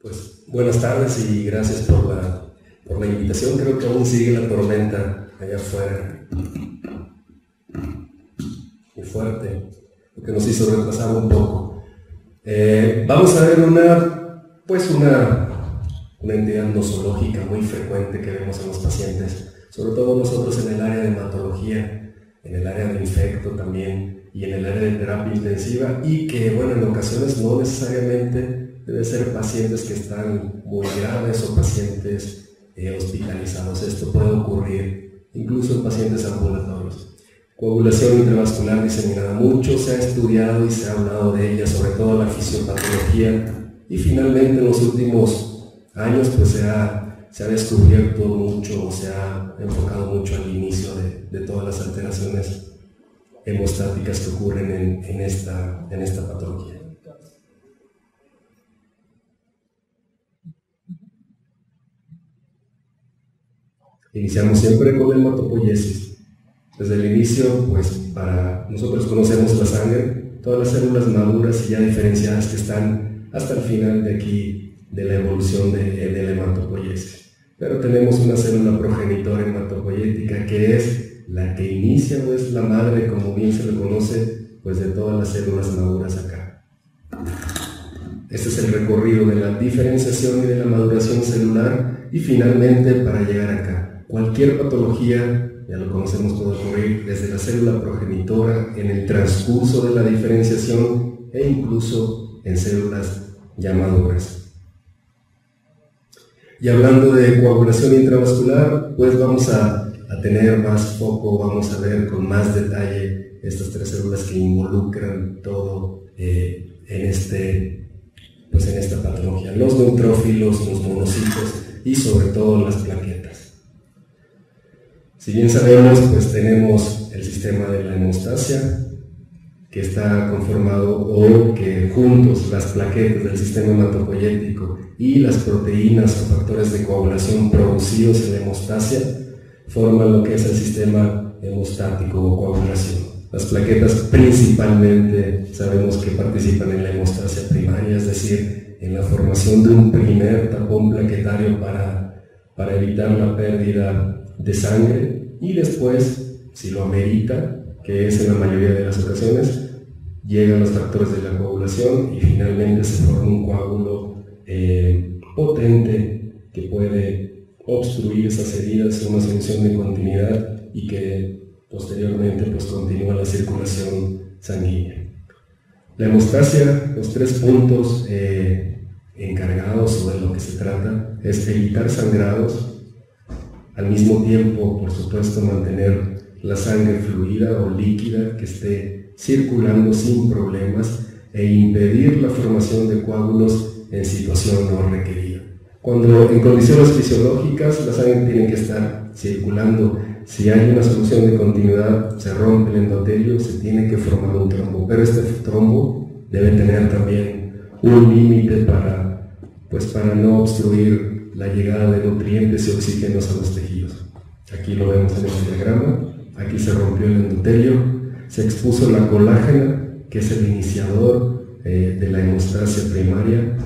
Pues buenas tardes y gracias por la invitación. Creo que aún sigue la tormenta allá afuera, muy fuerte, lo que nos hizo retrasar un poco. Vamos a ver una entidad nosológica muy frecuente que vemos en los pacientes, sobre todo nosotros en el área de hematología, en el área de infecto también y en el área de terapia intensiva, y que bueno, en ocasiones no necesariamente debe ser pacientes que están muy graves o pacientes hospitalizados. Esto puede ocurrir incluso en pacientes ambulatorios. Coagulación intravascular diseminada, mucho se ha estudiado y se ha hablado de ella, sobre todo la fisiopatología, y finalmente en los últimos años pues se ha descubierto mucho, se ha enfocado mucho al inicio de todas las alteraciones hemostáticas que ocurren en esta patología. Iniciamos siempre con la hematopoiesis. Desde el inicio, pues nosotros conocemos la sangre, todas las células maduras y ya diferenciadas que están hasta el final de aquí de la evolución de la hematopoiesis. Pero tenemos una célula progenitora hematopoiética que es la que inicia o es la madre, como bien se le conoce, pues de todas las células maduras acá. Este es el recorrido de la diferenciación y de la maduración celular, y finalmente para llegar acá. Cualquier patología, ya lo conocemos, puede ocurrir desde la célula progenitora, en el transcurso de la diferenciación e incluso en células ya maduras. Y hablando de coagulación intravascular, pues vamos a tener más foco, vamos a ver con más detalle estas tres células que involucran todo en esta patología: los neutrófilos, los monocitos y sobre todo las plaquetas. Si bien sabemos, pues tenemos el sistema de la hemostasia, que está conformado, o que juntos las plaquetas del sistema hematopoiético y las proteínas o factores de coagulación producidos en la hemostasia forman lo que es el sistema hemostático o coagulación. Las plaquetas principalmente sabemos que participan en la hemostasia primaria, es decir, en la formación de un primer tapón plaquetario para evitar la pérdida de sangre, y después, si lo amerita, que es en la mayoría de las ocasiones, llegan los factores de la coagulación y finalmente se forma un coágulo potente que puede obstruir esas heridas, una solución de continuidad, y que posteriormente pues continúa la circulación sanguínea. La hemostasia, los tres puntos encargados o de lo que se trata es evitar sangrados, al mismo tiempo, por supuesto, mantener la sangre fluida o líquida que esté circulando sin problemas, e impedir la formación de coágulos en situación no requerida. Cuando en condiciones fisiológicas la sangre tiene que estar circulando, si hay una solución de continuidad, se rompe el endotelio, se tiene que formar un trombo, pero este trombo debe tener también un límite para no obstruir la llegada de nutrientes y oxígenos a los tejidos. Aquí lo vemos en el diagrama. Aquí se rompió el endotelio, se expuso la colágena, que es el iniciador de la hemostasia primaria.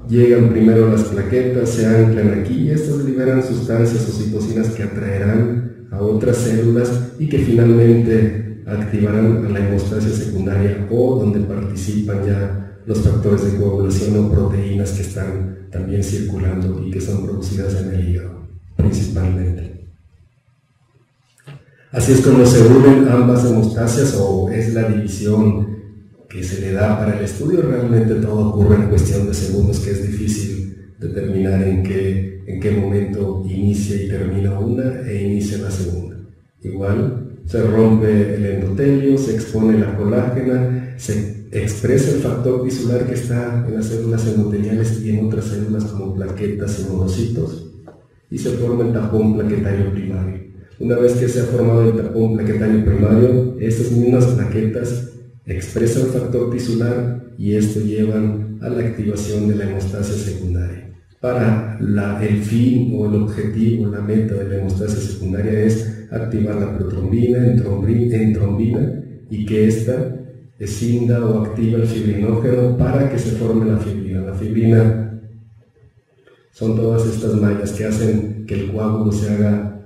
Llegan primero las plaquetas, se anclan aquí, y estas liberan sustancias oxitocinas que atraerán a otras células y que finalmente activarán a la hemostasia secundaria, o donde participan ya los factores de coagulación o proteínas que están también circulando y que son producidas en el hígado principalmente. Así es como se unen ambas hemostasias, o es la división que se le da para el estudio. Realmente todo ocurre en cuestión de segundos, que es difícil determinar en qué momento inicia y termina una e inicia la segunda. Igual se rompe el endotelio, se expone la colágena, se expresa el factor tisular que está en las células endoteliales y en otras células como plaquetas y monocitos, y se forma el tapón plaquetario primario. Una vez que se ha formado el tapón plaquetario primario, estas mismas plaquetas expresan el factor tisular, y esto llevan a la activación de la hemostasia secundaria. Para el fin o el objetivo, la meta de la hemostasia secundaria es activar la protrombina en trombina, y que ésta escinda o activa el fibrinógeno para que se forme la fibrina. La fibrina Son todas estas mallas que hacen que el coágulo se haga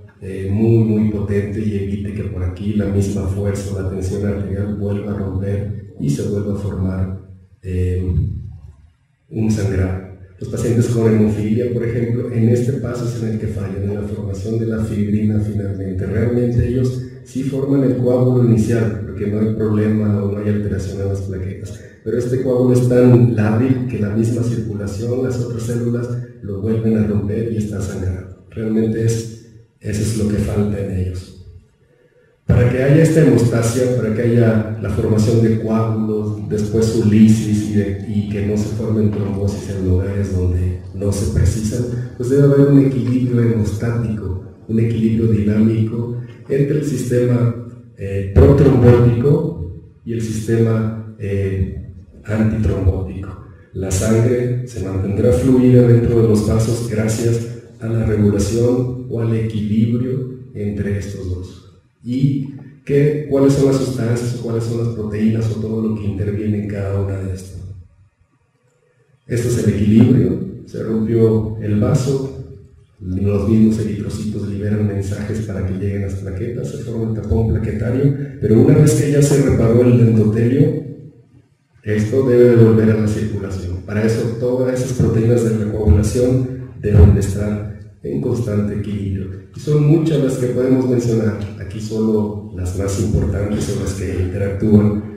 muy potente y evite que por aquí la misma fuerza o la tensión arterial vuelva a romper y se vuelva a formar un sangrado. Los pacientes con hemofilia, por ejemplo, en este paso es en el que fallan, en la formación de la fibrina finalmente. Realmente ellos sí forman el coágulo inicial, porque no hay problema o no hay alteración en las plaquetas. Pero este coágulo es tan lábil que la misma circulación, las otras células, lo vuelven a romper y está sangrando. Realmente eso es lo que falta en ellos. Para que haya esta hemostasia, para que haya la formación de coágulos, después su lisis y que no se formen trombosis en lugares donde no se precisan, pues debe haber un equilibrio hemostático, un equilibrio dinámico entre el sistema protrombótico y el sistema antitrombótico. La sangre se mantendrá fluida dentro de los vasos gracias a la regulación o al equilibrio entre estos dos. Y cuáles son las sustancias o cuáles son las proteínas o todo lo que interviene en cada una de estas. Esto es el equilibrio. Se rompió el vaso, los mismos eritrocitos liberan mensajes para que lleguen las plaquetas, se forma el tapón plaquetario, pero una vez que ya se reparó el endotelio, esto debe volver a la circulación. Para eso todas esas proteínas de recoagulación deben de estar en constante equilibrio. Y son muchas las que podemos mencionar, aquí solo las más importantes son las que interactúan.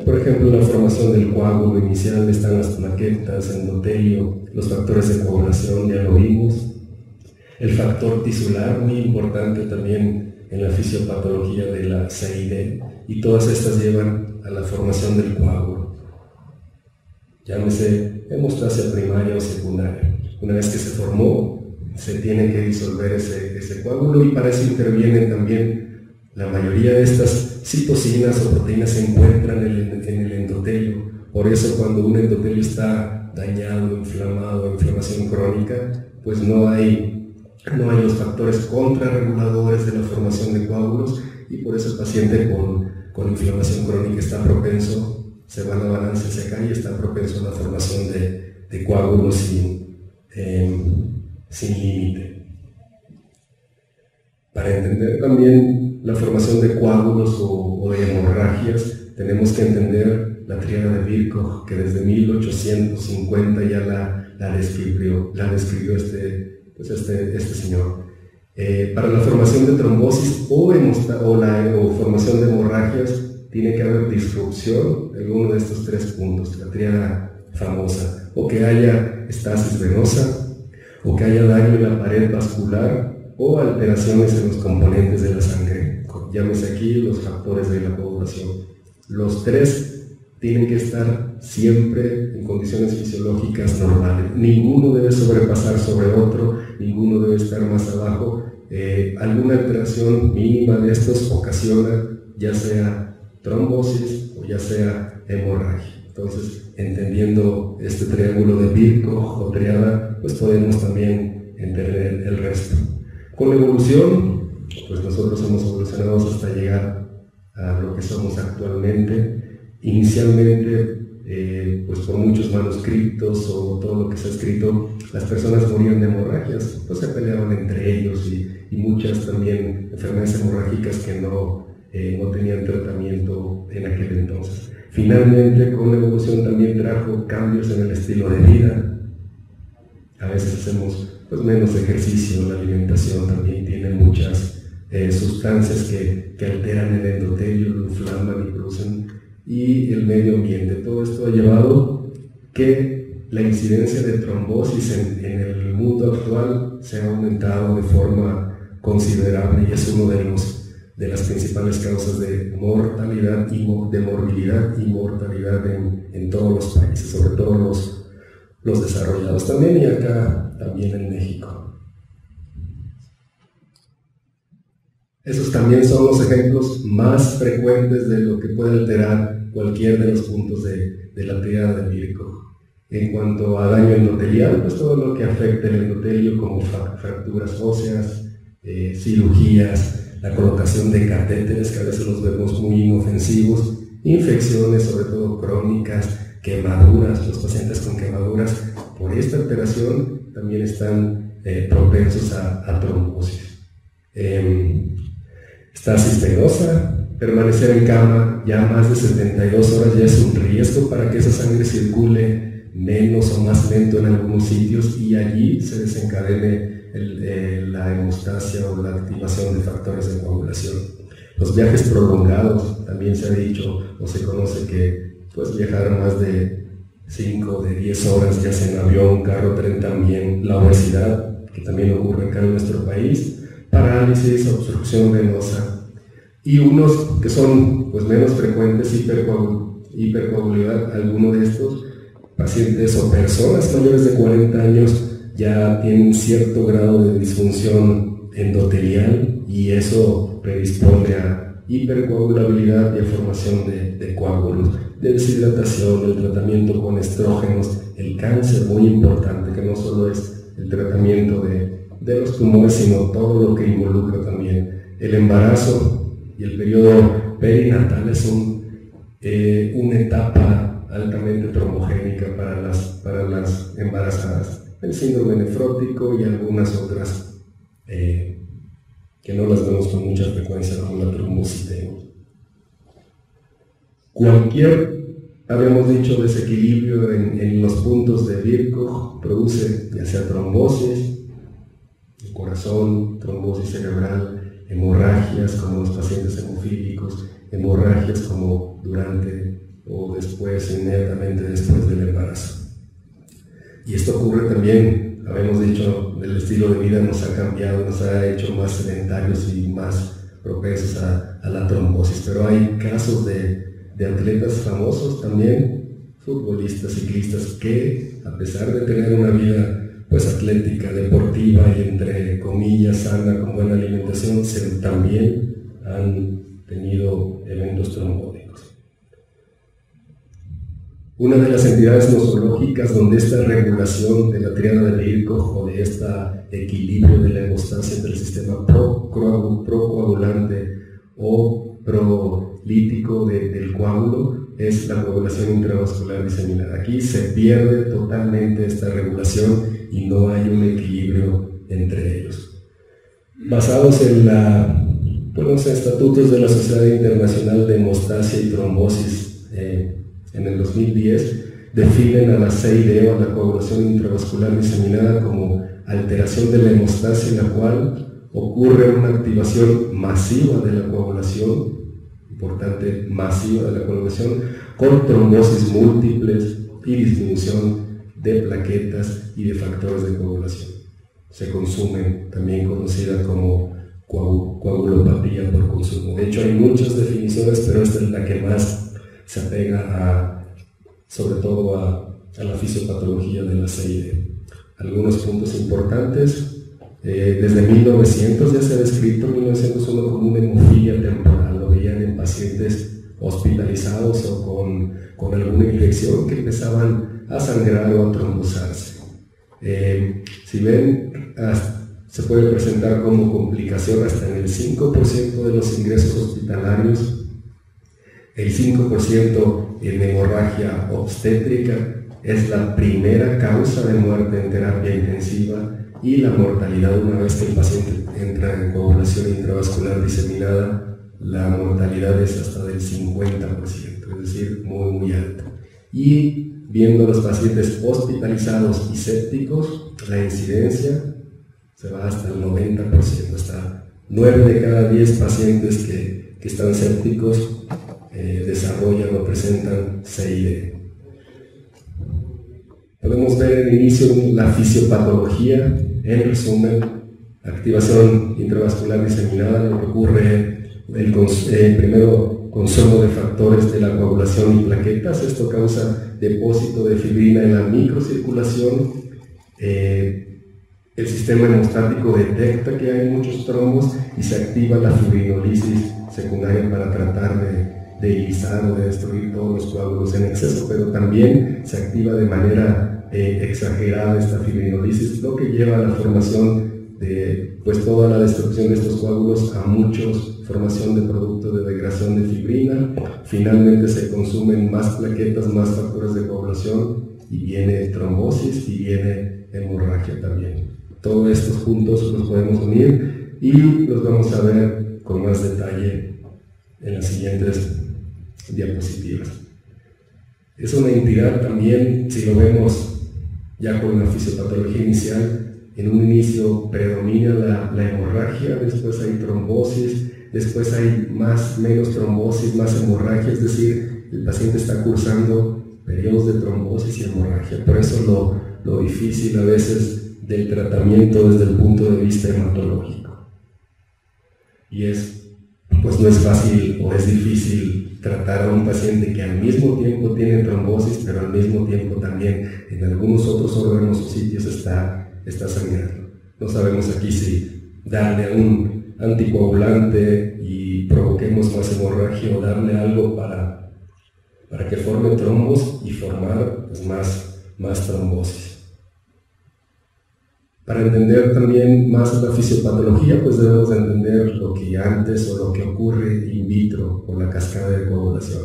Por ejemplo, la formación del coágulo inicial, están las plaquetas, endotelio, los factores de coagulación, ya lo vimos. El factor tisular, muy importante también en la fisiopatología de la CID, y todas estas llevan a la formación del coágulo. Llámese hemostasia primaria o secundaria. Una vez que se formó, se tiene que disolver ese coágulo y para eso intervienen también la mayoría de estas citocinas o proteínas se encuentran en el endotelio. Por eso cuando un endotelio está dañado, inflamado, inflamación crónica, pues no hay los factores contrarreguladores de la formación de coágulos y por eso el paciente con inflamación crónica está propenso, se va a la balanza, se cae y está propenso a la formación de coágulos sin límite. Para entender también la formación de coágulos o de hemorragias, tenemos que entender la tríada de Virchow, que desde 1850 ya la describió este señor. Para la formación de trombosis o formación de hemorragias, tiene que haber disrupción de alguno de estos tres puntos, la tríada famosa, o que haya estasis venosa, o que haya daño en la pared vascular, o alteraciones en los componentes de la sangre. Llámese aquí los factores de la coagulación. Los tres tienen que estar siempre en condiciones fisiológicas normales. Ninguno debe sobrepasar sobre otro, ninguno debe estar más abajo. Alguna alteración mínima de estos ocasiona ya sea trombosis o ya sea hemorragia. Entonces, entendiendo este triángulo de Virchow o triada, pues podemos también entender el resto. Con la evolución, pues nosotros hemos evolucionado hasta llegar a lo que somos actualmente. Inicialmente, pues por muchos manuscritos o todo lo que se ha escrito, las personas morían de hemorragias, pues se peleaban entre ellos y muchas también enfermedades hemorrágicas que no tenían tratamiento en aquel entonces. Finalmente, con la evolución también trajo cambios en el estilo de vida. A veces hacemos pues menos ejercicio, la alimentación también tiene muchas sustancias que alteran el endotelio, lo inflaman y producen, y el medio ambiente. Todo esto ha llevado que la incidencia de trombosis en el mundo actual se ha aumentado de forma considerable y es uno de las principales causas de mortalidad y de morbilidad y mortalidad en todos los países, sobre todo los desarrollados también y acá también en México. Esos también son los ejemplos más frecuentes de lo que puede alterar cualquier de los puntos de la tríada de Virchow. En cuanto a daño endotelial, pues todo lo que afecta el endotelio como fracturas óseas, cirugías, la colocación de catéteres que a veces los vemos muy inofensivos, infecciones sobre todo crónicas, quemaduras, los pacientes con quemaduras por esta alteración también están propensos a trombosis. Está cispenosa. Permanecer en cama ya más de 72 horas ya es un riesgo para que esa sangre circule menos o más lento en algunos sitios y allí se desencadene la hemostasia o la activación de factores de coagulación. Los viajes prolongados, también se ha dicho o se conoce que pues, viajar más de 5, de 10 horas, ya sea en avión, carro, tren también, la obesidad, que también ocurre acá en nuestro país, parálisis, obstrucción venosa, y unos que son pues, menos frecuentes, hipercoagulabilidad. Algunos de estos pacientes o personas mayores de 40 años ya tienen cierto grado de disfunción endotelial y eso predispone a hipercoagulabilidad y a formación de coágulos, de deshidratación, el tratamiento con estrógenos, el cáncer, muy importante, que no solo es el tratamiento de los tumores, sino todo lo que involucra también el embarazo. Y el periodo perinatal es una etapa altamente trombogénica para las embarazadas. El síndrome nefrótico y algunas otras que no las vemos con mucha frecuencia, como la trombocitema. Cualquier, habíamos dicho, desequilibrio en los puntos de Birkhoff produce ya sea trombosis, el corazón, trombosis cerebral, hemorragias como los pacientes hemofílicos, hemorragias como durante o después, inmediatamente después del embarazo. Y esto ocurre también, habíamos dicho, el estilo de vida nos ha cambiado, nos ha hecho más sedentarios y más propensos a la trombosis, pero hay casos de atletas famosos también, futbolistas, ciclistas, que a pesar de tener una vida pues atlética, deportiva y entre comillas sana, con buena alimentación, también han tenido eventos trombóticos. Una de las entidades nosológicas donde esta regulación de la triada de Birkhoff o de este equilibrio de la hemostasia entre el sistema procoagulante o prolítico del coágulo es la coagulación intravascular diseminada. Aquí se pierde totalmente esta regulación y no hay un equilibrio entre ellos. Basados en los estatutos de la Sociedad Internacional de Hemostasia y Trombosis, en el 2010, definen a la CID o a la coagulación intravascular diseminada como alteración de la hemostasia en la cual ocurre una activación masiva de la coagulación, importante, masiva de la coagulación, con trombosis múltiples y disminución de plaquetas y de factores de coagulación. Se consumen, también conocida como coagulopatía por consumo. De hecho, hay muchas definiciones, pero esta es la que más se apega sobre todo a la fisiopatología de la CID. Algunos puntos importantes. Desde 1900 ya se ha descrito, 1901, como una hemofilia temporal. Lo veían en pacientes hospitalizados o con alguna infección que empezaban a sangrar o a trombosarse. Si ven, se puede presentar como complicación hasta en el 5% de los ingresos hospitalarios, el 5% en hemorragia obstétrica, es la primera causa de muerte en terapia intensiva, y la mortalidad una vez que el paciente entra en coagulación intravascular diseminada, la mortalidad es hasta del 50%, es decir, muy muy alta. Y viendo los pacientes hospitalizados y sépticos, la incidencia se va hasta el 90%, hasta 9 de cada 10 pacientes que están sépticos desarrollan o presentan CID. Podemos ver en el inicio la fisiopatología, en resumen, activación intravascular diseminada, lo que ocurre, primero consumo de factores de la coagulación y plaquetas, esto causa depósito de fibrina en la microcirculación, el sistema hemostático detecta que hay muchos trombos y se activa la fibrinolisis secundaria para tratar de irisar o de destruir todos los coágulos en exceso, pero también se activa de manera exagerada esta fibrinolisis, lo que lleva a la formación de toda la destrucción de estos coágulos, a formación de producto de degradación de fibrina. Finalmente se consumen más plaquetas, más factores de coagulación y viene trombosis y viene hemorragia también. Todos estos puntos los podemos unir y los vamos a ver con más detalle en las siguientes diapositivas. Es una entidad también, si lo vemos ya con la fisiopatología inicial, en un inicio predomina la hemorragia, después hay trombosis, después hay menos trombosis, más hemorragia, es decir, el paciente está cursando periodos de trombosis y hemorragia. Por eso lo difícil a veces del tratamiento desde el punto de vista hematológico. Y pues no es fácil o es difícil tratar a un paciente que al mismo tiempo tiene trombosis, pero al mismo tiempo también en algunos otros órganos o sitios está sangrando. No sabemos aquí si darle un anticoagulante y provoquemos más hemorragia o darle algo para que forme trombos y formar pues, más trombosis. Para entender también más la fisiopatología, pues debemos de entender lo que antes o lo que ocurre in vitro con la cascada de coagulación.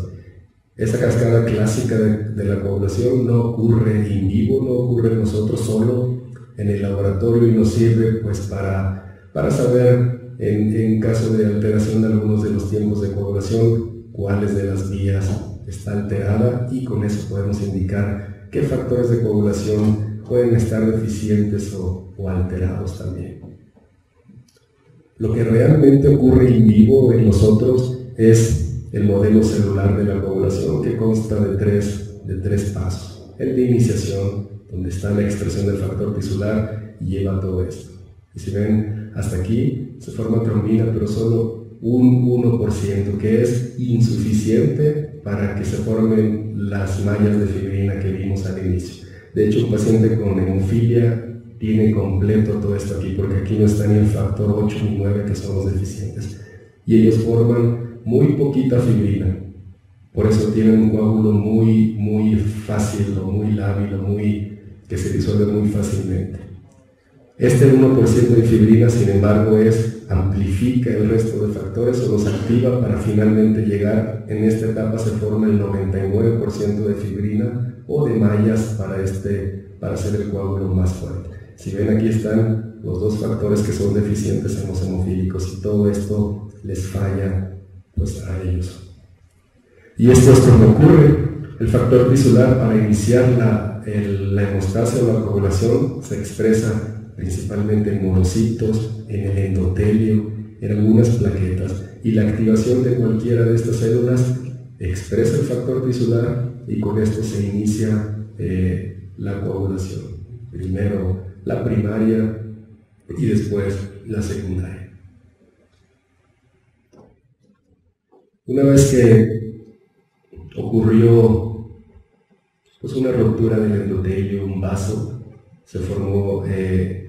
Esa cascada clásica de la coagulación no ocurre in vivo, no ocurre en nosotros solo en el laboratorio y nos sirve pues para saber en caso de alteración de algunos de los tiempos de coagulación cuáles de las vías está alterada y con eso podemos indicar qué factores de coagulación pueden estar deficientes o alterados también. Lo que realmente ocurre in vivo en nosotros es el modelo celular de la coagulación que consta de tres pasos. El de iniciación, donde está la expresión del factor tisular y lleva todo esto. Y si ven, hasta aquí se forma trombina, pero solo un 1%, que es insuficiente para que se formen las mallas de fibrina que vimos al inicio. De hecho, un paciente con hemofilia tiene completo todo esto aquí, porque aquí no está ni el factor 8 ni 9 que son los deficientes. Y ellos forman muy poquita fibrina. Por eso tienen un coágulo muy fácil o muy lábil o que se disuelve muy fácilmente. Este 1% de fibrina, sin embargo, amplifica el resto de factores o los activa para finalmente llegar, en esta etapa se forma el 99% de fibrina o de mallas para hacer el coágulo más fuerte. Si ven, aquí están los dos factores que son deficientes en los hemofílicos y todo esto les falla pues, a ellos. Y esto es como ocurre. El factor tisular para iniciar la hemostasia o la coagulación se expresa principalmente en monocitos, en el endotelio, en algunas plaquetas, y la activación de cualquiera de estas células expresa el factor tisular y con esto se inicia la coagulación. Primero la primaria y después la secundaria. Una vez que ocurrió pues, una ruptura del endotelio, un vaso, se formó el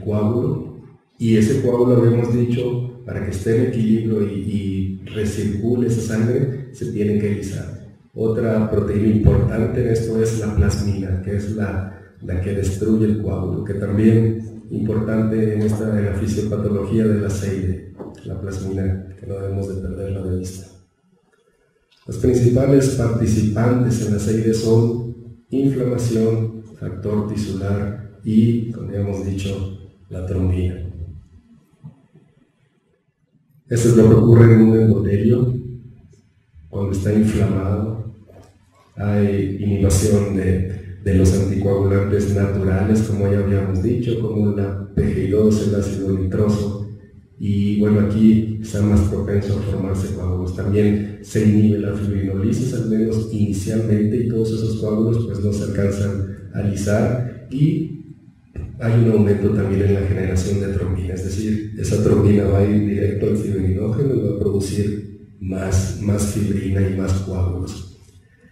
coágulo, y ese coágulo, habíamos dicho, para que esté en equilibrio y recircule esa sangre, se tiene que alisar. Otra proteína importante en esto es la plasmina, que es la que destruye el coágulo, que también importante en la fisiopatología de la SEIDE, la plasmina, que no debemos de perderla de vista. Los principales participantes en la SEIDE son inflamación, factor tisular y, como ya hemos dicho, la trombina. Esto es lo que ocurre en un endotelio cuando está inflamado. Hay inhibición de los anticoagulantes naturales, como ya habíamos dicho, como la PGI2, el ácido nitroso, y bueno, aquí está más propenso a formarse coágulos. También se inhibe la fibrinolisis, al menos inicialmente, y todos esos coágulos pues no se alcanzan a alisar, y hay un aumento también en la generación de trombina, es decir, esa trombina va a ir directo al fibrinógeno y va a producir más fibrina y más coágulos.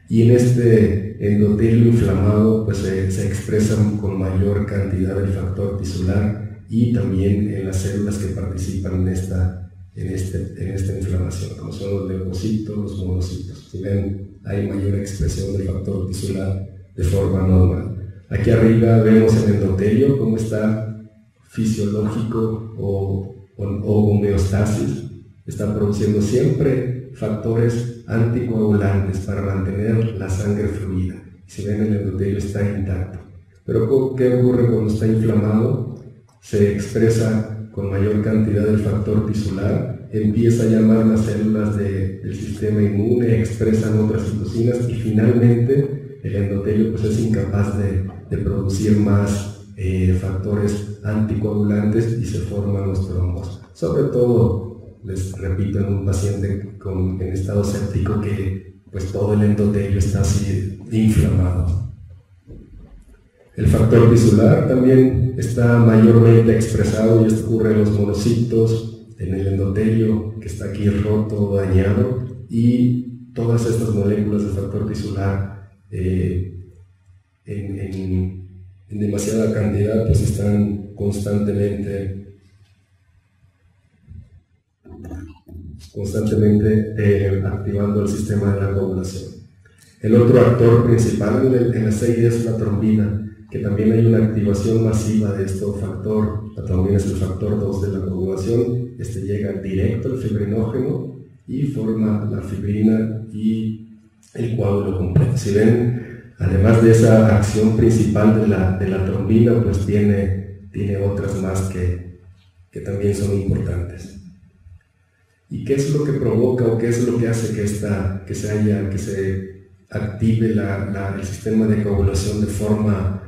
Y en este endotelio inflamado pues se expresan con mayor cantidad del factor tisular y también en las células que participan en esta inflamación, como son los leucocitos, los monocitos. Si ven, hay mayor expresión del factor tisular de forma normal. Aquí arriba vemos el endotelio, cómo está fisiológico o homeostasis. Está produciendo siempre factores anticoagulantes para mantener la sangre fluida. Si ven, el endotelio está intacto. Pero ¿qué ocurre cuando está inflamado? Se expresa con mayor cantidad del factor tisular, empieza a llamar las células del sistema inmune, expresan otras citocinas y finalmente el endotelio pues es incapaz de producir más factores anticoagulantes y se forman los trombos. Sobre todo, les repito, en un paciente en estado séptico que pues todo el endotelio está así inflamado. El factor tisular también está mayormente expresado y esto ocurre en los monocitos, en el endotelio que está aquí roto o dañado, y todas estas moléculas de factor tisular en demasiada cantidad pues están constantemente activando el sistema de la coagulación. El otro actor principal en la CID es la trombina, que también hay una activación masiva de este factor. La trombina es el factor 2 de la coagulación. Este llega directo al fibrinógeno y forma la fibrina y el coágulo completo. Si ven, además de esa acción principal de la trombina, pues tiene otras más que también son importantes. ¿Y qué es lo que provoca o qué es lo que hace que se active el sistema de coagulación de forma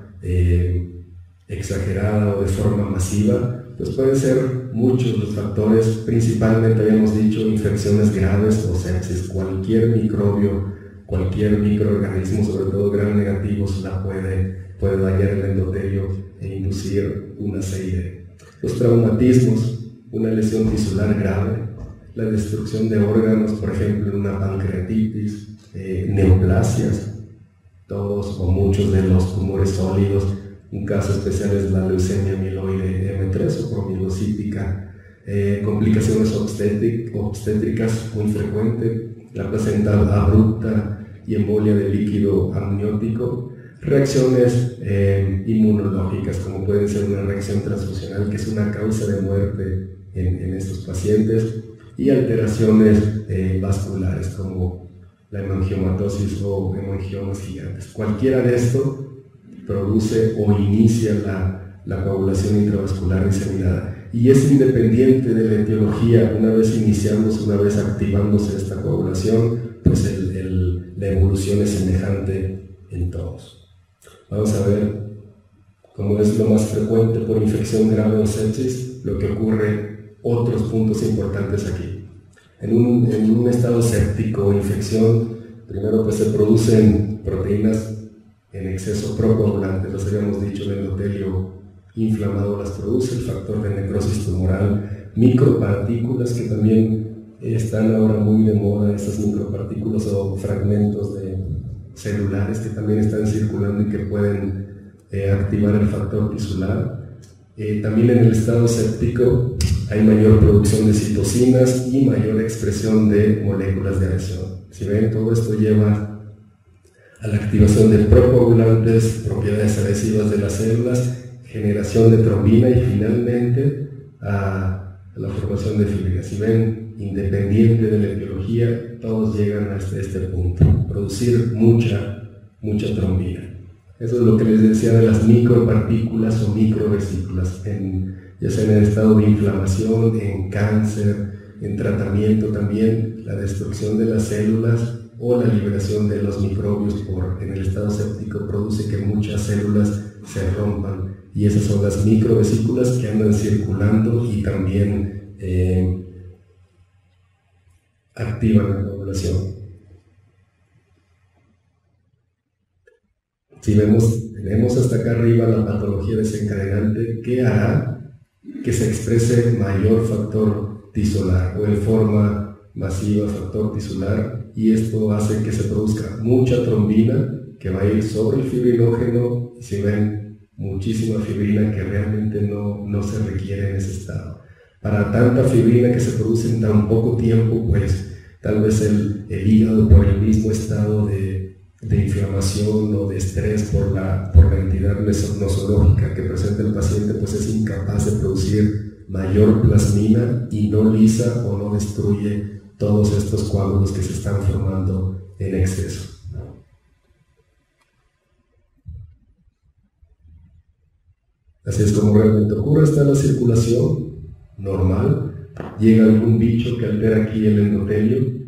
exagerada o de forma masiva? Pues pueden ser muchos los factores, principalmente habíamos dicho infecciones graves o sepsis. Cualquier microbio, cualquier microorganismo, sobre todo gram negativos, puede dañar el endotelio e inducir una CID. Los traumatismos, una lesión tisular grave, la destrucción de órganos, por ejemplo, en una pancreatitis, neoplasias, todos o muchos de los tumores sólidos. Un caso especial es la leucemia mieloide M3 o promilocítica, complicaciones obstétricas muy frecuentes, la placenta abrupta y embolia de líquido amniótico, reacciones inmunológicas como puede ser una reacción transfusional que es una causa de muerte en estos pacientes, y alteraciones vasculares como la hemangiomatosis o hemangiomas gigantes. Cualquiera de esto produce o inicia la coagulación intravascular diseminada y es independiente de la etiología. Una vez iniciándose, una vez activándose esta coagulación, pues la evolución es semejante en todos. Vamos a ver cómo es lo más frecuente por infección grave o sepsis, lo que ocurre, otros puntos importantes aquí. En un estado séptico o infección, primero pues se producen proteínas en exceso procoagulantes, los habíamos dicho, el endotelio inflamado las produce, el factor de necrosis tumoral, micropartículas que también están ahora muy de moda, esas micropartículas o fragmentos celulares que también están circulando y que pueden activar el factor tisular. También en el estado séptico hay mayor producción de citocinas y mayor expresión de moléculas de adhesión. Si ven, todo esto lleva a la activación de procoagulantes, propiedades adhesivas de las células, generación de trombina y finalmente a la formación de fibrina. Si ven, independiente de la etiología, todos llegan hasta este punto, producir mucha trombina. Eso es lo que les decía de las micropartículas o microvesículas, ya sea en el estado de inflamación, en cáncer, en tratamiento también, la destrucción de las células o la liberación de los microbios en el estado séptico produce que muchas células se rompan, y esas son las microvesículas que andan circulando y también activan la coagulación. Si tenemos hasta acá arriba la patología desencadenante, ¿qué hará que se exprese mayor factor tisular o en forma masiva factor tisular? Y esto hace que se produzca mucha trombina que va a ir sobre el fibrinógeno, y si ven, muchísima fibrina que realmente no se requiere en ese estado. Para tanta fibrina que se produce en tan poco tiempo, pues tal vez el hígado, por el mismo estado de inflamación o de estrés por la entidad nosológica que presenta el paciente, pues es incapaz de producir mayor plasmina y no lisa o no destruye todos estos coágulos que se están formando en exceso. Así es como realmente ocurre. Está la circulación normal, llega algún bicho que altera aquí el endotelio,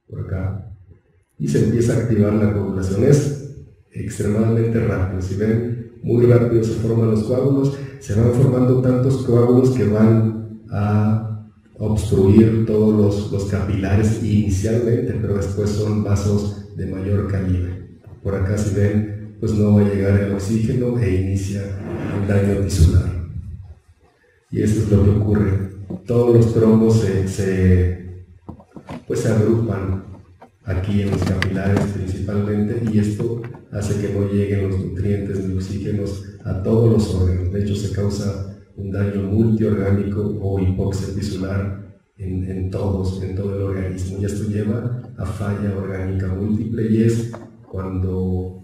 por acá, y se empieza a activar la coagulación. Es extremadamente rápido. Si ven, muy rápido se forman los coágulos, se van formando tantos coágulos que van a obstruir todos los capilares inicialmente, pero después son vasos de mayor calibre. Por acá, si ven, pues no va a llegar el oxígeno e inicia el daño tisular. Y eso es lo que ocurre. Todos los trombos se agrupan aquí en los capilares principalmente, y esto hace que no lleguen los nutrientes ni oxígenos a todos los órganos. De hecho, se causa un daño multiorgánico o hipoxia tisular en todo el organismo, y esto lleva a falla orgánica múltiple. Y es cuando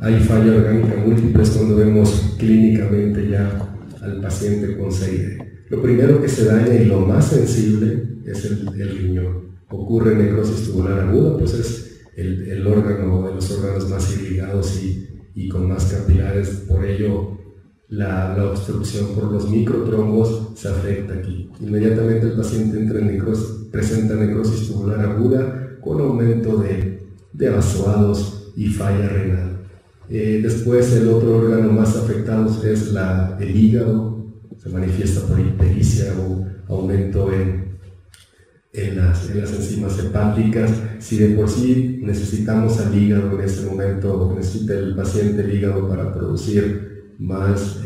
hay falla orgánica múltiple, es cuando vemos clínicamente ya al paciente con CID. Lo primero que se daña y lo más sensible es el riñón. Ocurre necrosis tubular aguda, pues es el órgano de los órganos más irrigados y con más capilares. Por ello, la obstrucción por los microtrombos se afecta aquí. Inmediatamente el paciente entra en presenta necrosis tubular aguda con aumento de vasoados y falla renal. Después, el otro órgano más afectado es el hígado. Se manifiesta por ictericia o aumento en las enzimas hepáticas. Si de por sí necesitamos al hígado en ese momento, necesita el paciente el hígado para producir más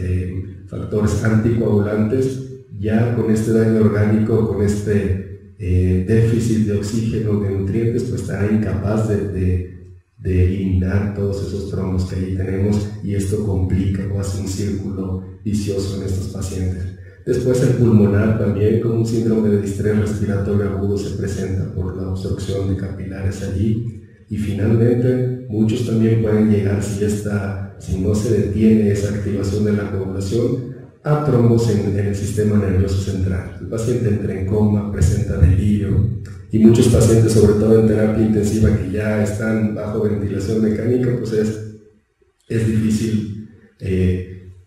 factores anticoagulantes, ya con este daño orgánico, con este déficit de oxígeno, de nutrientes, pues estará incapaz de eliminar todos esos trombos que ahí tenemos, y esto complica o hace un círculo vicioso en estos pacientes. Después, el pulmonar también, con un síndrome de distrés respiratorio agudo, se presenta por la obstrucción de capilares allí. Y finalmente, muchos también pueden llegar, si no se detiene esa activación de la coagulación, a trombos en el sistema nervioso central. El paciente entra en coma, presenta delirio, y muchos pacientes, sobre todo en terapia intensiva, que ya están bajo ventilación mecánica, pues es difícil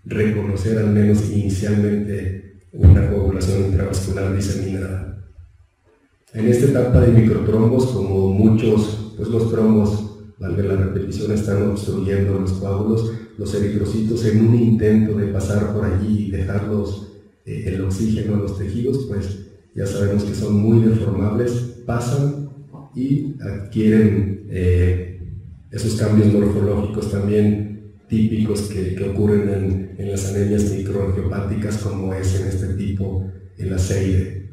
reconocer, al menos inicialmente, una coagulación intravascular diseminada. En esta etapa de microtrombos, como muchos, pues los trombos, valga la repetición, están obstruyendo los coágulos, los eritrocitos, en un intento de pasar por allí y dejarlos el oxígeno a los tejidos, pues ya sabemos que son muy deformables, pasan y adquieren esos cambios morfológicos también típicos que ocurren en las anemias microangiopáticas, como es en este tipo el aceite.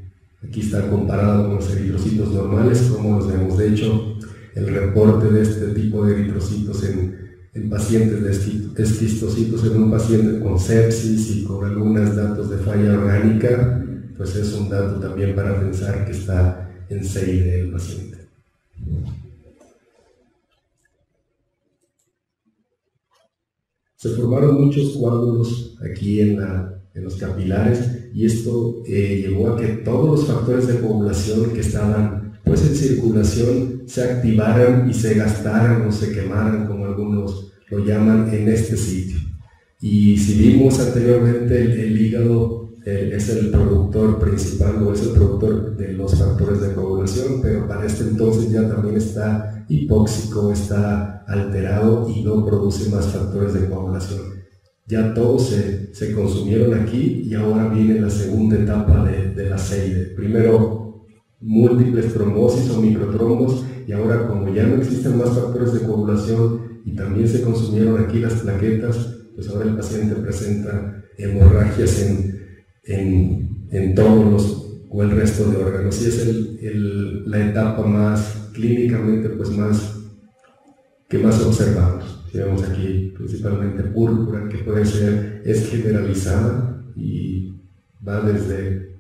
Aquí está comparado con los eritrocitos normales, como los vemos. De hecho, el reporte de este tipo de eritrocitos en pacientes de esquistocitos, en un paciente con sepsis y con algunos datos de falla orgánica, pues es un dato también para pensar que está en CID el paciente. Se formaron muchos coágulos aquí en los capilares, y esto llevó a que todos los factores de coagulación que estaban pues en circulación se activaran y se gastaran o se quemaran, como algunos lo llaman, en este sitio. Y si vimos anteriormente, el hígado es el productor principal, o es el productor de los factores de coagulación, pero para este entonces ya también está hipóxico, está alterado y no produce más factores de coagulación. Ya todos se consumieron aquí, y ahora viene la segunda etapa de la CID. Primero, múltiples trombosis o microtrombos, y ahora, como ya no existen más factores de coagulación y también se consumieron aquí las plaquetas, pues ahora el paciente presenta hemorragias en todos o el resto de órganos, y es la etapa más clínicamente que más observamos. Si vemos aquí principalmente púrpura, que es generalizada y va desde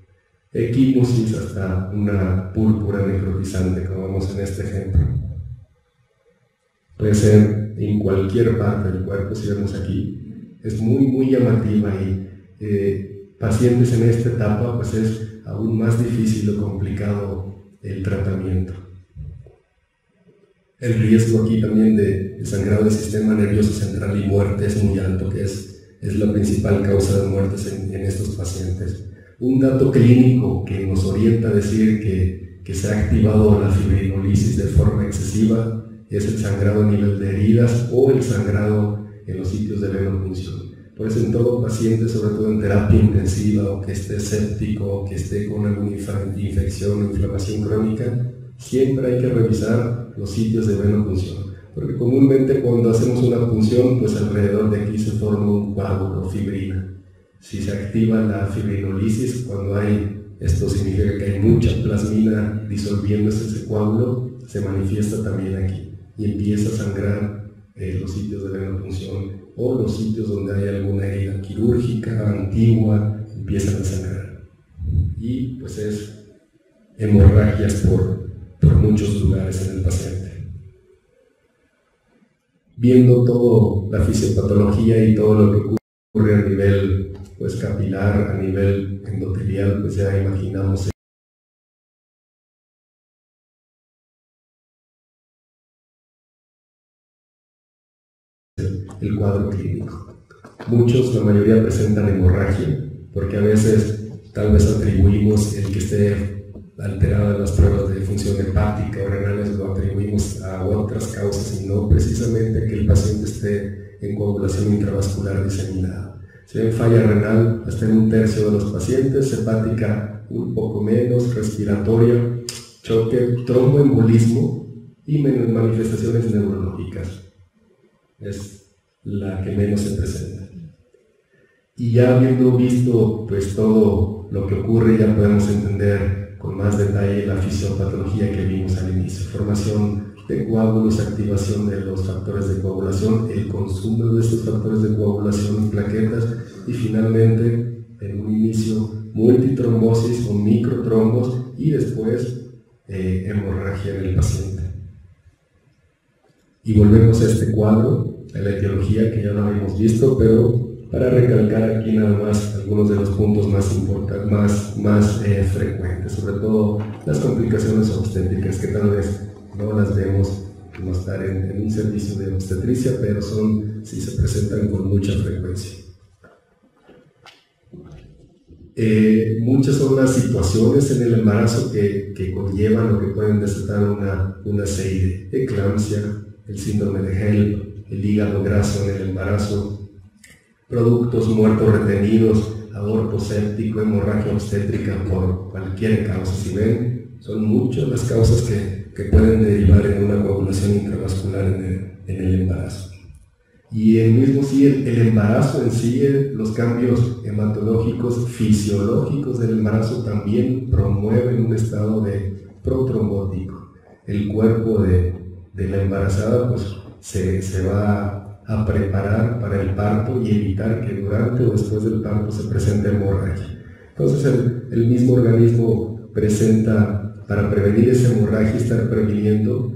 equimosis hasta una púrpura necrotizante, como vemos en este ejemplo. Puede ser en cualquier parte del cuerpo, si vemos aquí. Es muy llamativa, y pacientes en esta etapa pues es aún más difícil o complicado el tratamiento. El riesgo aquí también de sangrado del sistema nervioso central y muerte es muy alto, que es la principal causa de muertes en estos pacientes. Un dato clínico que nos orienta a decir que se ha activado la fibrinolisis de forma excesiva es el sangrado a nivel de heridas o el sangrado en los sitios de venopunción. Por eso en todo paciente, sobre todo en terapia intensiva o que esté séptico o que esté con alguna infección o inflamación crónica, siempre hay que revisar los sitios de venopunción, porque comúnmente cuando hacemos una punción, pues alrededor de aquí se forma un coágulo, fibrina. Si se activa la fibrinolisis, cuando hay, esto significa que hay mucha plasmina disolviéndose ese coágulo, se manifiesta también aquí y empieza a sangrar los sitios de venopunción o los sitios donde hay alguna herida quirúrgica, antigua, empiezan a sangrar. Y pues es hemorragias por muchos lugares en el paciente. Viendo toda la fisiopatología y todo lo que ocurre a nivel pues, capilar, a nivel endotelial, pues ya imaginamos el cuadro clínico. Muchos, la mayoría presentan hemorragia, porque a veces tal vez atribuimos el que esté alteradas las pruebas de función hepática o renales, lo atribuimos a otras causas y no precisamente que el paciente esté en coagulación intravascular diseminada. Si ven falla renal hasta en 1/3 de los pacientes, hepática un poco menos, respiratoria, choque, tromboembolismo y manifestaciones neurológicas. Es la que menos se presenta. Y ya habiendo visto pues todo lo que ocurre, ya podemos entender con más detalle la fisiopatología que vimos al inicio: formación de coágulos, activación de los factores de coagulación, el consumo de estos factores de coagulación en plaquetas y finalmente en un inicio multitrombosis o microtrombos y después hemorragia en el paciente. Y volvemos a este cuadro, a la etiología que ya lo habíamos visto, pero para recalcar aquí nada más algunos de los puntos más importantes, más frecuentes, sobre todo las complicaciones obstétricas, que tal vez no las vemos no estar en un servicio de obstetricia, pero sí se presentan con mucha frecuencia. Muchas son las situaciones en el embarazo que conllevan o que pueden desatar una serie de eclampsia, el síndrome de HELLP, el hígado graso en el embarazo, productos muertos retenidos, aborto séptico, hemorragia obstétrica por cualquier causa. Si ven, son muchas las causas que pueden derivar en una coagulación intravascular en el embarazo. Y el mismo sí, el embarazo en sí, los cambios hematológicos fisiológicos del embarazo también promueven un estado de protrombótico. El cuerpo de la embarazada pues se va a preparar para el parto y evitar que durante o después del parto se presente hemorragia. Entonces el mismo organismo presenta, para prevenir esa hemorragia y estar previniendo,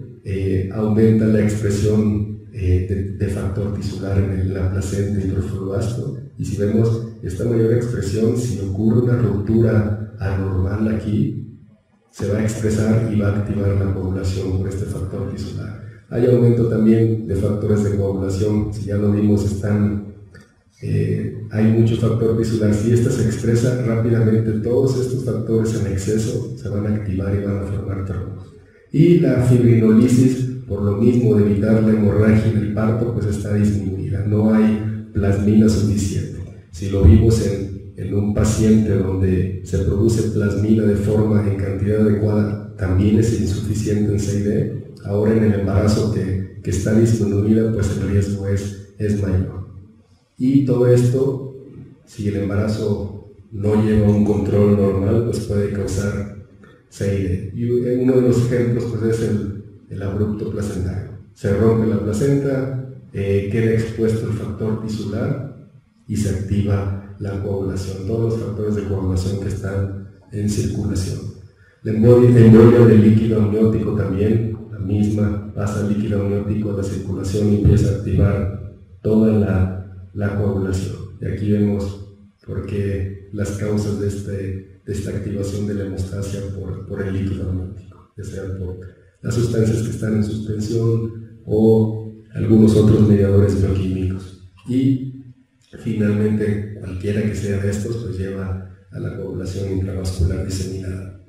aumenta la expresión de factor tisular en la placenta y trofoblasto, y si vemos esta mayor expresión, si ocurre una ruptura anormal aquí, se va a expresar y va a activar la coagulación por este factor tisular. Hay aumento también de factores de coagulación, si ya lo vimos, hay mucho factor tisular. Si esta se expresa rápidamente, todos estos factores en exceso se van a activar y van a formar trombos. Y la fibrinolisis, por lo mismo de evitar la hemorragia en el parto, pues está disminuida, no hay plasmina suficiente. Si lo vimos en un paciente donde se produce plasmina en cantidad adecuada, también es insuficiente en 6D. Ahora en el embarazo que está disminuida, pues el riesgo es mayor. Y todo esto, si el embarazo no lleva un control normal, pues puede causar CID. Y uno de los ejemplos pues es el abrupto placentario. Se rompe la placenta, queda expuesto el factor tisular y se activa la coagulación, todos los factores de coagulación que están en circulación. La embolia del líquido amniótico también, la misma, pasa el líquido amniótico a la circulación y empieza a activar toda la coagulación. Y aquí vemos por qué las causas de esta activación de la hemostasia por el líquido amniótico, ya sea las sustancias que están en suspensión o algunos otros mediadores bioquímicos. Y finalmente, cualquiera que sea de estos, pues lleva a la coagulación intravascular diseminada.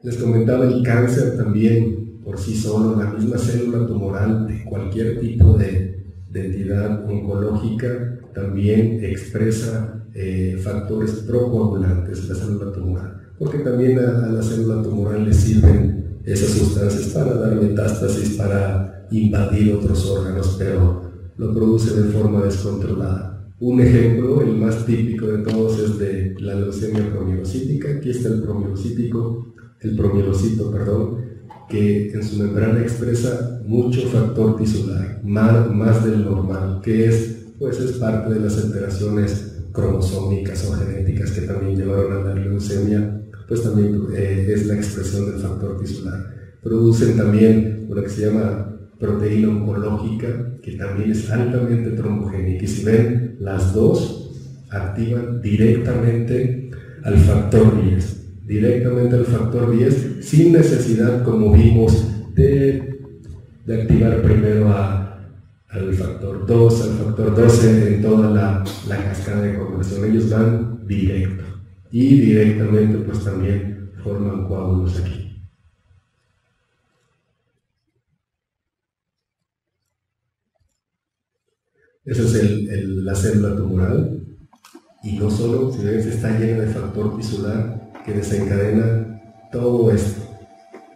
Les comentaba el cáncer también, por sí solo, la misma célula tumoral de cualquier tipo de entidad oncológica también expresa factores procoagulantes, la célula tumoral, porque también a la célula tumoral le sirven esas sustancias para dar metástasis, para invadir otros órganos, pero lo produce de forma descontrolada. Un ejemplo, el más típico de todos, es de la leucemia promielocítica. Aquí está el promielocito, que en su membrana expresa mucho factor tisular, más del normal, que es parte de las alteraciones cromosómicas o genéticas que también llevaron a la leucemia, pues también es la expresión del factor tisular. Producen también lo que se llama proteína oncológica, que también es altamente trombogénica, y si ven, las dos activan directamente al factor 10, sin necesidad, como vimos, de activar primero al factor 2, al factor 12 en toda la cascada de coagulación. Ellos van directo y directamente pues también forman coágulos aquí. Esa es la célula tumoral, y no solo, si ven, está llena de factor tisular que desencadena todo esto.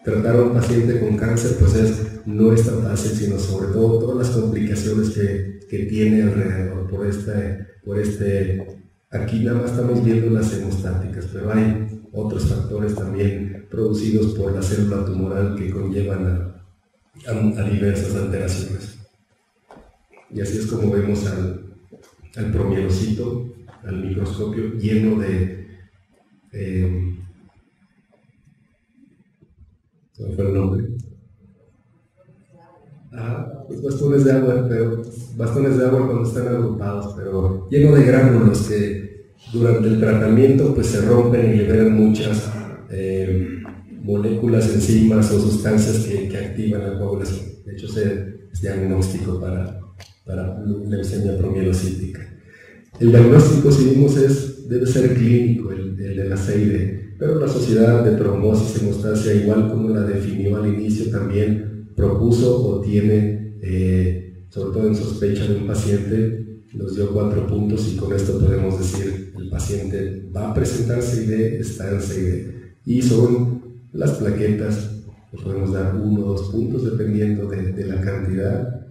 Tratar a un paciente con cáncer no es tan fácil, sino sobre todo todas las complicaciones que tiene alrededor aquí nada más estamos viendo las hemostáticas, pero hay otros factores también producidos por la célula tumoral que conllevan a diversas alteraciones. Y así es como vemos al promielocito, al microscopio, lleno de ¿cómo fue el nombre? Pues bastones de agua cuando están agrupados, pero lleno de gránulos que durante el tratamiento pues se rompen y liberan muchas moléculas, enzimas o sustancias que activan la coagulación. De hecho, es diagnóstico para leucemia promielocítica. El diagnóstico, si vimos, debe ser clínico, el de la CID, pero la Sociedad de Trombosis Hemostasia, igual como la definió al inicio, también propuso o tiene, sobre todo en sospecha de un paciente, nos dio 4 puntos, y con esto podemos decir el paciente va a presentar CID, está en CID, y son las plaquetas, le podemos dar 1 o 2 puntos dependiendo de la cantidad.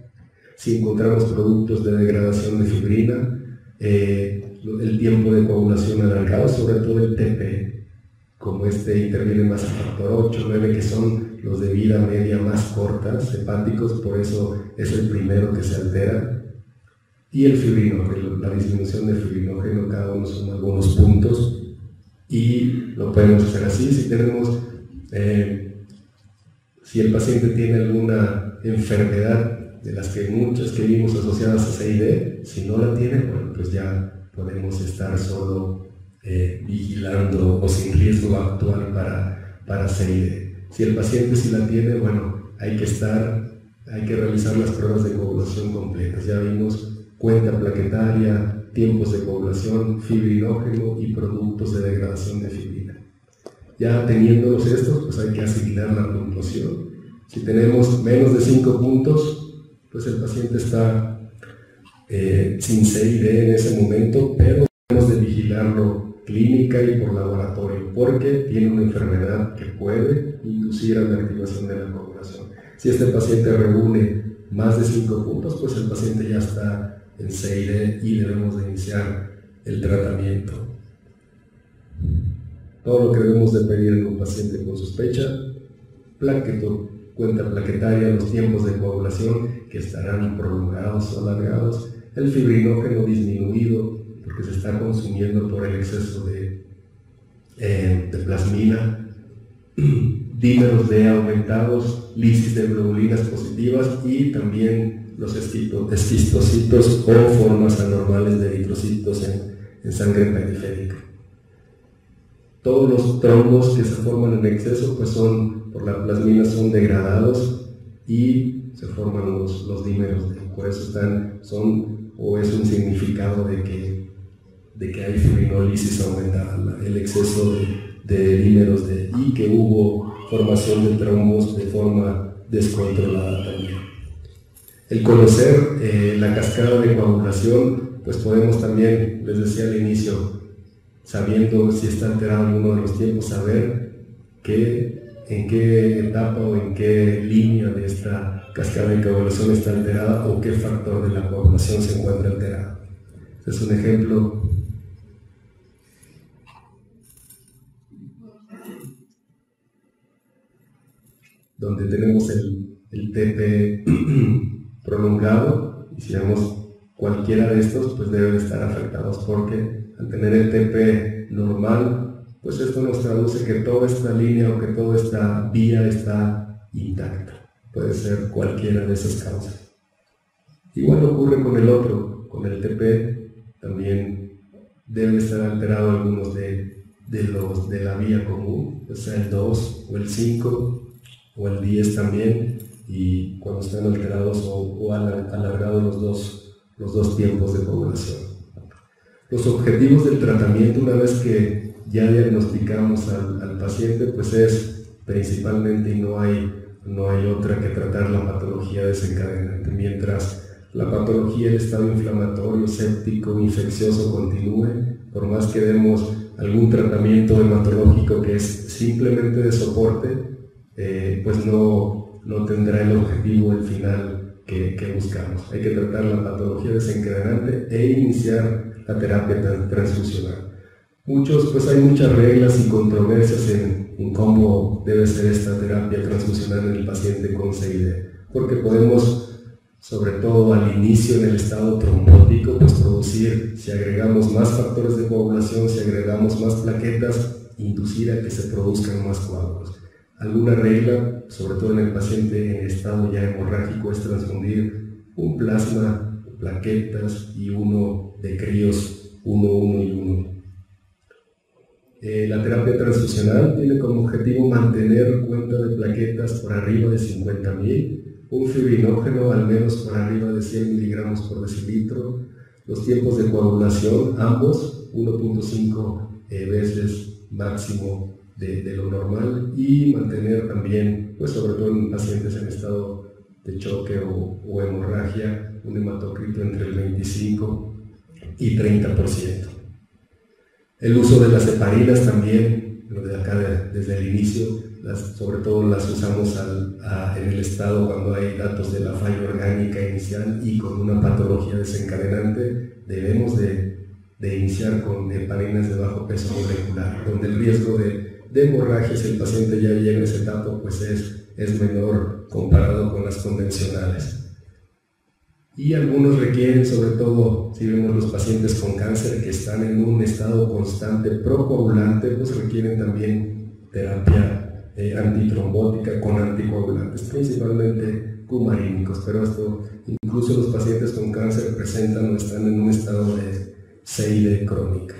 Si encontramos productos de degradación de fibrina, el tiempo de coagulación alargado, sobre todo el TP, como interviene más el factor 8, 9, que son los de vida media más cortas, hepáticos, por eso es el primero que se altera, y el fibrinógeno, la disminución del fibrinógeno, cada uno suma algunos puntos, y lo podemos hacer así. Si tenemos, si el paciente tiene alguna enfermedad de las que muchas que vimos asociadas a CID, si no la tiene, bueno, pues ya podemos estar solo vigilando o sin riesgo actual para CID. Si el paciente sí la tiene, bueno, hay que realizar las pruebas de coagulación completas. Ya vimos cuenta plaquetaria, tiempos de coagulación, fibrinógeno y productos de degradación de fibrina. Ya teniéndolos estos, pues hay que asignar la puntuación. Si tenemos menos de 5 puntos, pues el paciente está sin CID en ese momento, pero debemos de vigilarlo clínica y por laboratorio, porque tiene una enfermedad que puede inducir a la activación de la coagulación. Si este paciente reúne más de 5 puntos, pues el paciente ya está en CID y debemos de iniciar el tratamiento. Todo lo que debemos de pedir en un paciente con sospecha: cuenta plaquetaria, los tiempos de coagulación que estarán prolongados o alargados, el fibrinógeno disminuido porque se está consumiendo por el exceso de plasmina, dímeros D aumentados, lisis de globulinas positivas y también los esquistocitos o formas anormales de eritrocitos en sangre periférica. todos los trombos que se forman en exceso pues son, por la plasmina, son degradados y se forman los dímeros. Por eso es un significado de que hay fibrinólisis aumentada, el exceso de dímeros y que hubo formación de trombos de forma descontrolada también. El conocer la cascada de coagulación, pues podemos también, les decía al inicio, sabiendo si está alterado alguno de los tiempos, saber en qué etapa o en qué línea de esta cascada de coagulación está alterada o qué factor de la coagulación se encuentra alterado. Este es un ejemplo donde tenemos el TP prolongado, y si vemos cualquiera de estos, pues deben estar afectados, porque al tener el TP normal, pues esto nos traduce que toda esta línea o que toda esta vía está intacta. Puede ser cualquiera de esas causas. Igual ocurre con el otro, con el TP, también deben estar alterados algunos de la vía común, o sea el 2 o el 5 o el 10 también, y cuando están alterados o alargados los dos tiempos de coagulación. Los objetivos del tratamiento, una vez que ya diagnosticamos al paciente, pues es principalmente, y no hay otra que tratar la patología desencadenante. Mientras la patología, el estado inflamatorio, séptico, infeccioso continúe, por más que demos algún tratamiento hematológico que es simplemente de soporte, pues no tendrá el objetivo, el final que buscamos. Hay que tratar la patología desencadenante e iniciar la terapia transfusional. Hay muchas reglas y controversias en cómo debe ser esta terapia transfusional en el paciente con CID, porque podemos, sobre todo al inicio en el estado trombótico, pues producir, si agregamos más factores de coagulación, si agregamos más plaquetas, inducir a que se produzcan más coágulos. Alguna regla, sobre todo en el paciente en estado ya hemorrágico, es transfundir un plasma, plaquetas y uno de críos, 1, 1 y 1. La terapia transfusional tiene como objetivo mantener cuenta de plaquetas por arriba de 50.000, un fibrinógeno al menos por arriba de 100 miligramos por decilitro, los tiempos de coagulación, ambos, 1.5 veces máximo de lo normal, y mantener también, pues sobre todo en pacientes en estado de choque o hemorragia, un hematocrito entre el 25 y 30%. El uso de las heparinas también, lo de acá desde el inicio, sobre todo las usamos en el estado cuando hay datos de la falla orgánica inicial y con una patología desencadenante. Debemos de iniciar con heparinas de bajo peso molecular, donde el riesgo de hemorragia, si el paciente ya llega a esa etapa, pues es menor comparado con las convencionales. Y algunos requieren, sobre todo si vemos los pacientes con cáncer que están en un estado constante procoagulante, pues requieren también terapia antitrombótica con anticoagulantes, principalmente cumarínicos, pero incluso los pacientes con cáncer presentan o están en un estado de CID crónica.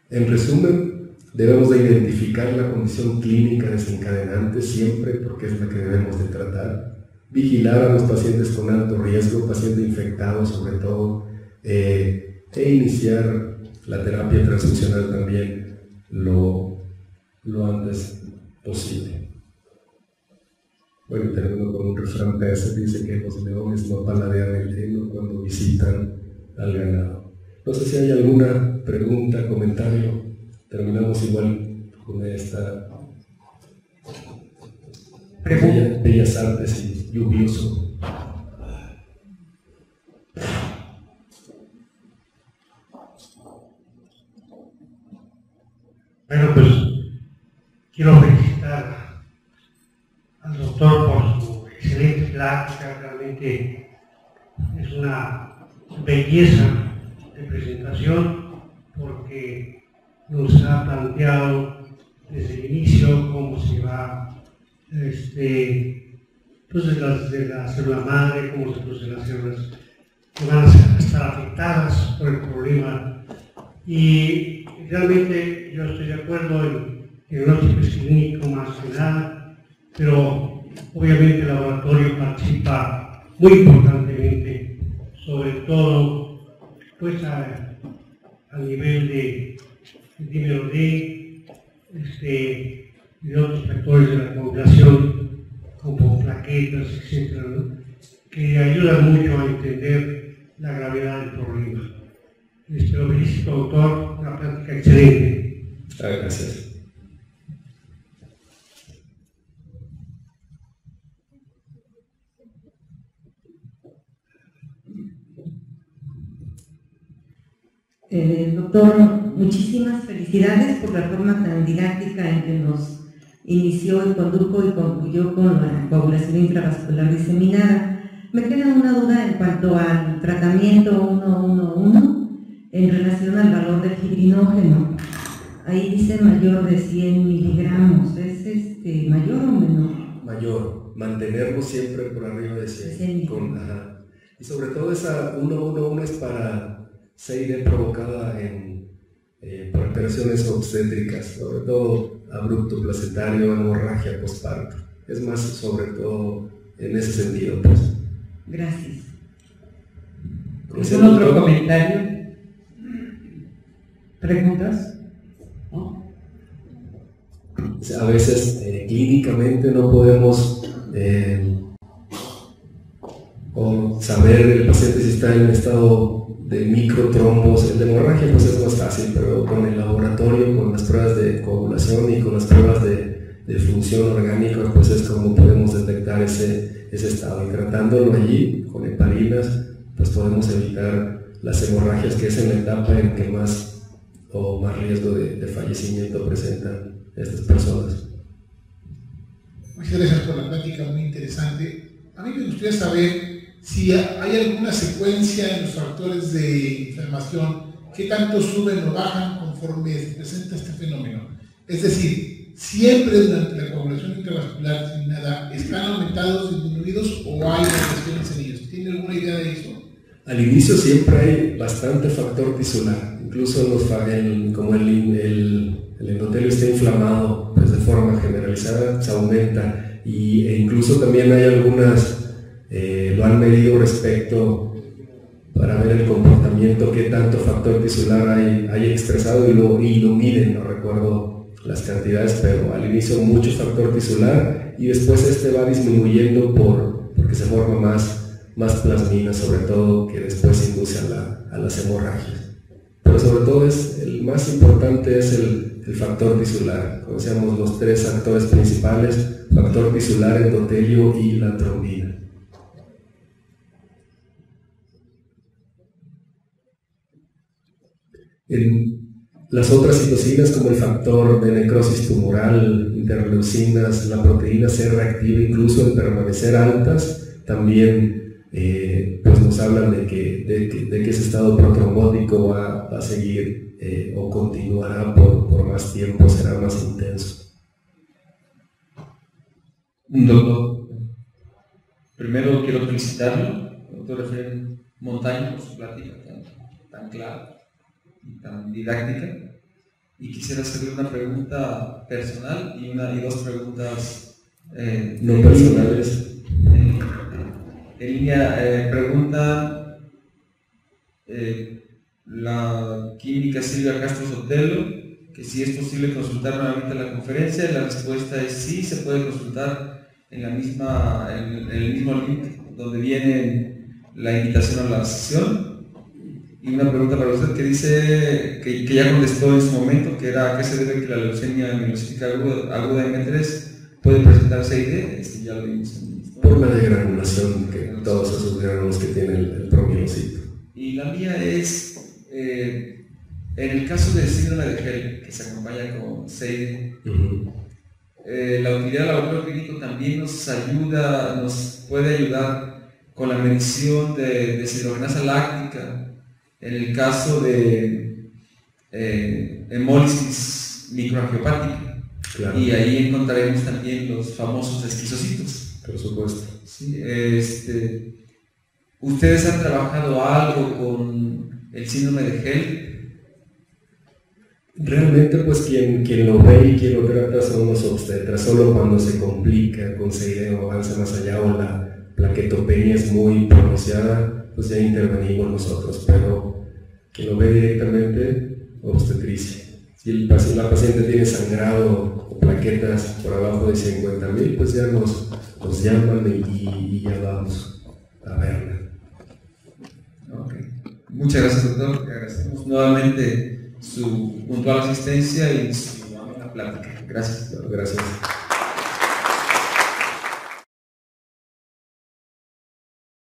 En resumen, debemos de identificar la condición clínica desencadenante siempre, porque es la que debemos de tratar. Vigilar a los pacientes con alto riesgo, paciente infectado sobre todo, e iniciar la terapia transfusional también lo antes posible. Bueno, termino con un refrán persa que dice que los leones no paladean el heno cuando visitan al ganado. No sé si hay alguna pregunta, comentario. Terminamos igual con esta bellas artes y lluvioso. Bueno, pues quiero felicitar al doctor por su excelente plática. Realmente es una belleza de presentación, porque nos ha planteado desde el inicio cómo se va pues de la célula madre, cómo se producen las células que van a estar afectadas por el problema, y realmente yo estoy de acuerdo en el diagnóstico clínico más que nada, pero obviamente el laboratorio participa muy importantemente, sobre todo pues a nivel de dímero D, y otros factores de la coagulación, como plaquetas, etcétera, ¿no? Que ayudan mucho a entender la gravedad del problema. Lo felicito, doctor, una plática excelente. Gracias. Doctor, muchísimas felicidades por la forma tan didáctica en que nos inició y condujo y concluyó con la coagulación intravascular diseminada. Me queda una duda en cuanto al tratamiento 111 en relación al valor del fibrinógeno. Ahí dice mayor de 100 miligramos. ¿Es mayor o menor? Mayor. Mantenerlo siempre por arriba de 100. Y sobre todo esa 111 es para CID provocada por alteraciones obstétricas, sobre todo abrupto placentario, hemorragia postparto. Es más sobre todo en ese sentido, pues. Gracias. ¿Algún otro comentario? ¿Preguntas? ¿No? A veces clínicamente no podemos saber el paciente si está en estado de microtrombos. El de hemorragia pues es más fácil, pero con el laboratorio, con las pruebas de coagulación y con las pruebas de función orgánica, pues es como podemos detectar ese estado. Y tratándolo allí con heparinas, pues podemos evitar las hemorragias, que es en la etapa en que más riesgo de fallecimiento presentan estas personas. Muchas gracias por la plática, muy interesante. A mí me gustaría saber si hay alguna secuencia en los factores de inflamación, qué tanto suben o bajan conforme se presenta este fenómeno. Es decir, siempre durante la coagulación intravascular diseminada, ¿están aumentados, disminuidos o hay variaciones en ellos? ¿Tiene alguna idea de eso? Al inicio siempre hay bastante factor tisular, incluso como el endotelio está inflamado, pues de forma generalizada se aumenta, e incluso también hay algunas, lo han medido respecto para ver el comportamiento, qué tanto factor tisular hay expresado, y lo miden, no recuerdo las cantidades, pero al inicio mucho factor tisular y después va disminuyendo porque se forma más plasmina, sobre todo, que después induce a las hemorragias. Pero sobre todo el más importante es el factor tisular. Como decíamos, los tres factores principales: factor tisular, endotelio y la trombina. En las otras citocinas, como el factor de necrosis tumoral, interleucinas, la proteína C reactiva, incluso en permanecer altas, también pues nos hablan de que ese estado protrombótico va a seguir o continuará por más tiempo, será más intenso. Doctor, primero quiero felicitarlo, doctor Efraín Montaño, por su plática tan clara y tan didáctica, y quisiera hacerle una pregunta personal y dos preguntas no personales. En línea, pregunta la química Silvia Castro Sotelo, que si es posible consultar nuevamente la conferencia. La respuesta es sí, se puede consultar en el mismo link donde viene la invitación a la sesión. Y una pregunta para usted que dice, que ya contestó en su momento, que era a qué se debe que la leucemia mielocítica aguda M3 puede presentar CID. Ya lo vimos en por la degranulación, que todos esos granulos que tiene el promielocito. Y la mía es, en el caso del síndrome de Hell, que se acompaña con CID, la utilidad del laboratorio clínico también nos puede ayudar con la medición de deshidrogenasa láctica en el caso de hemólisis microangiopática. Claro. Y ahí encontraremos también los famosos esquizocitos. Por supuesto. Sí, ¿ustedes han trabajado algo con el síndrome de Hell? Realmente pues quien lo ve y quien lo trata son los obstetras, solo cuando se complica, consigue o avanza más allá o la plaquetopenia es muy pronunciada, pues ya intervenimos nosotros, pero quien lo ve directamente, obstetricia. Si la paciente tiene sangrado o plaquetas por abajo de 50,000, pues ya nos llaman y ya vamos a verla. Okay. Muchas gracias, doctor. Le agradecemos nuevamente su puntual asistencia y su plática. Gracias. Gracias.